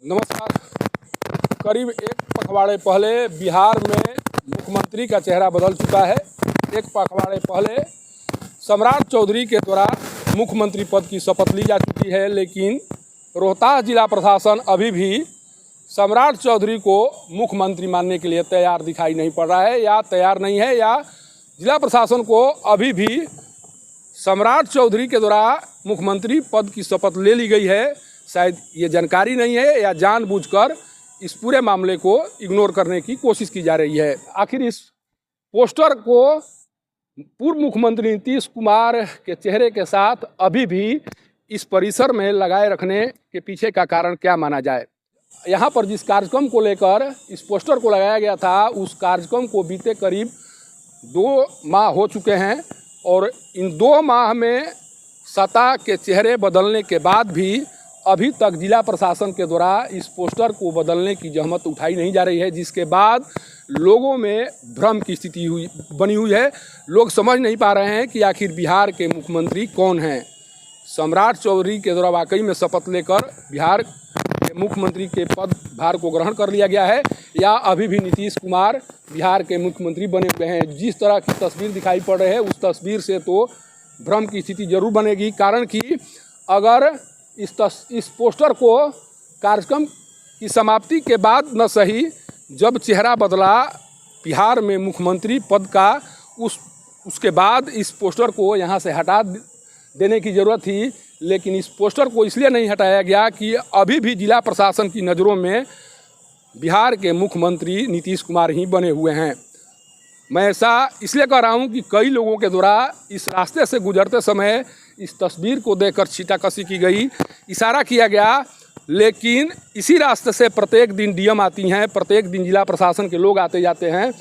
नमस्कार। करीब एक पखवाड़े पहले बिहार में मुख्यमंत्री का चेहरा बदल चुका है। एक पखवाड़े पहले सम्राट चौधरी के द्वारा मुख्यमंत्री पद की शपथ ली जा चुकी है, लेकिन रोहतास जिला प्रशासन अभी भी सम्राट चौधरी को मुख्यमंत्री मानने के लिए तैयार दिखाई नहीं पड़ रहा है, या तैयार नहीं है, या जिला प्रशासन को अभी भी सम्राट चौधरी के द्वारा मुख्यमंत्री पद की शपथ ले ली गई है। शायद ये जानकारी नहीं है या जानबूझकर इस पूरे मामले को इग्नोर करने की कोशिश की जा रही है। आखिर इस पोस्टर को पूर्व मुख्यमंत्री नीतीश कुमार के चेहरे के साथ अभी भी इस परिसर में लगाए रखने के पीछे का कारण क्या माना जाए। यहाँ पर जिस कार्यक्रम को लेकर इस पोस्टर को लगाया गया था, उस कार्यक्रम को बीते करीब 2 माह हो चुके हैं, और इन 2 माह में सत्ता के चेहरे बदलने के बाद भी अभी तक जिला प्रशासन के द्वारा इस पोस्टर को बदलने की जहमत उठाई नहीं जा रही है, जिसके बाद लोगों में भ्रम की स्थिति बनी हुई है। लोग समझ नहीं पा रहे हैं कि आखिर बिहार के मुख्यमंत्री कौन हैं। सम्राट चौधरी के द्वारा वाकई में शपथ लेकर बिहार के मुख्यमंत्री के पद भार को ग्रहण कर लिया गया है, या अभी भी नीतीश कुमार बिहार के मुख्यमंत्री बने हुए हैं। जिस तरह की तस्वीर दिखाई पड़ रही है, उस तस्वीर से तो भ्रम की स्थिति जरूर बनेगी। कारण कि अगर इस पोस्टर को कार्यक्रम की समाप्ति के बाद न सही, जब चेहरा बदला बिहार में मुख्यमंत्री पद का, उसके बाद इस पोस्टर को यहाँ से हटा देने की ज़रूरत थी। लेकिन इस पोस्टर को इसलिए नहीं हटाया गया कि अभी भी जिला प्रशासन की नज़रों में बिहार के मुख्यमंत्री नीतीश कुमार ही बने हुए हैं। मैं ऐसा इसलिए कह रहा हूँ कि कई लोगों के द्वारा इस रास्ते से गुजरते समय इस तस्वीर को देखकर छींटाकशी की गई, इशारा किया गया, लेकिन इसी रास्ते से प्रत्येक दिन डीएम आती हैं, प्रत्येक दिन जिला प्रशासन के लोग आते जाते हैं।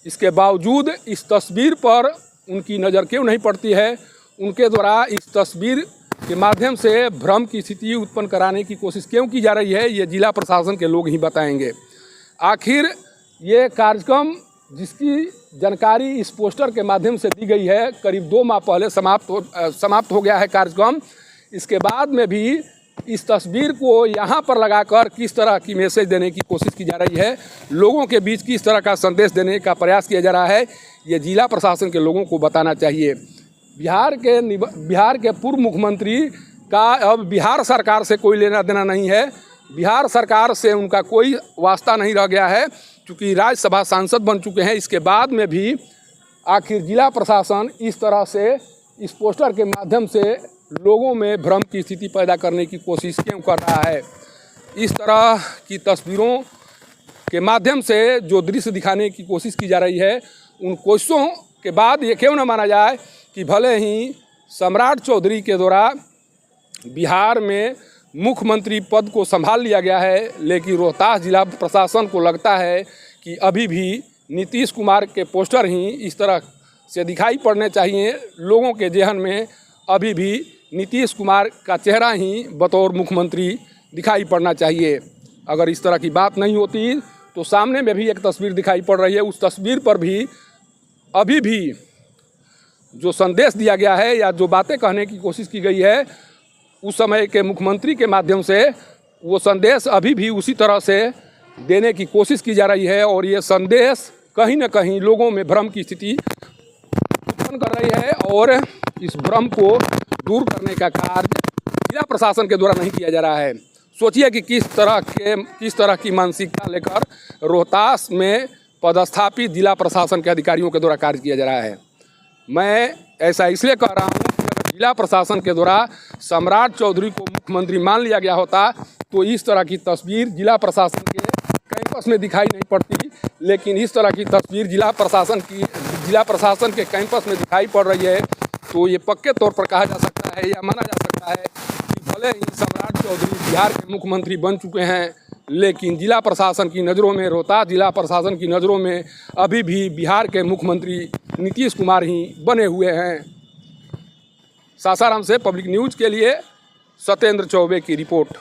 इसके बावजूद इस तस्वीर पर उनकी नज़र क्यों नहीं पड़ती है। उनके द्वारा इस तस्वीर के माध्यम से भ्रम की स्थिति उत्पन्न कराने की कोशिश क्यों की जा रही है, ये जिला प्रशासन के लोग ही बताएंगे। आखिर ये कार्यक्रम जिसकी जानकारी इस पोस्टर के माध्यम से दी गई है, करीब 2 माह पहले समाप्त हो गया है कार्यक्रम। इसके बाद में भी इस तस्वीर को यहाँ पर लगाकर किस तरह की मैसेज देने की कोशिश की जा रही है, लोगों के बीच किस तरह का संदेश देने का प्रयास किया जा रहा है, ये जिला प्रशासन के लोगों को बताना चाहिए। बिहार के पूर्व मुख्यमंत्री का अब बिहार सरकार से कोई लेना देना नहीं है। बिहार सरकार से उनका कोई वास्ता नहीं रह गया है, क्योंकि राज्यसभा सांसद बन चुके हैं। इसके बाद में भी आखिर जिला प्रशासन इस तरह से इस पोस्टर के माध्यम से लोगों में भ्रम की स्थिति पैदा करने की कोशिश क्यों कर रहा है। इस तरह की तस्वीरों के माध्यम से जो दृश्य दिखाने की कोशिश की जा रही है, उन कोशिशों के बाद ये क्यों न माना जाए कि भले ही सम्राट चौधरी के द्वारा बिहार में मुख्यमंत्री पद को संभाल लिया गया है, लेकिन रोहतास जिला प्रशासन को लगता है कि अभी भी नीतीश कुमार के पोस्टर ही इस तरह से दिखाई पड़ने चाहिए। लोगों के ज़हन में अभी भी नीतीश कुमार का चेहरा ही बतौर मुख्यमंत्री दिखाई पड़ना चाहिए। अगर इस तरह की बात नहीं होती तो सामने में भी एक तस्वीर दिखाई पड़ रही है, उस तस्वीर पर भी अभी भी जो संदेश दिया गया है या जो बातें कहने की कोशिश की गई है उस समय के मुख्यमंत्री के माध्यम से, वो संदेश अभी भी उसी तरह से देने की कोशिश की जा रही है, और ये संदेश कहीं न कहीं लोगों में भ्रम की स्थिति उत्पन्न कर रही है, और इस भ्रम को दूर करने का कार्य जिला प्रशासन के द्वारा नहीं किया जा रहा है। सोचिए कि किस तरह की मानसिकता लेकर रोहतास में पदस्थापित जिला प्रशासन के अधिकारियों के द्वारा कार्य किया जा रहा है। मैं ऐसा इसलिए कह रहा हूँ कि अगर जिला प्रशासन के द्वारा सम्राट चौधरी को मुख्यमंत्री मान लिया गया होता तो इस तरह की तस्वीर जिला प्रशासन के कैंपस में दिखाई नहीं पड़ती, लेकिन इस तरह की तस्वीर जिला प्रशासन के कैंपस में दिखाई पड़ रही है। तो ये पक्के तौर पर कहा जा सकता है या माना जा सकता है कि भले ही सम्राट चौधरी बिहार के मुख्यमंत्री बन चुके हैं, लेकिन जिला प्रशासन की नज़रों में, रोहतास जिला प्रशासन की नज़रों में अभी भी बिहार के मुख्यमंत्री नीतीश कुमार ही बने हुए हैं। सासाराम से पब्लिक न्यूज़ के लिए सत्येंद्र चौबे की रिपोर्ट।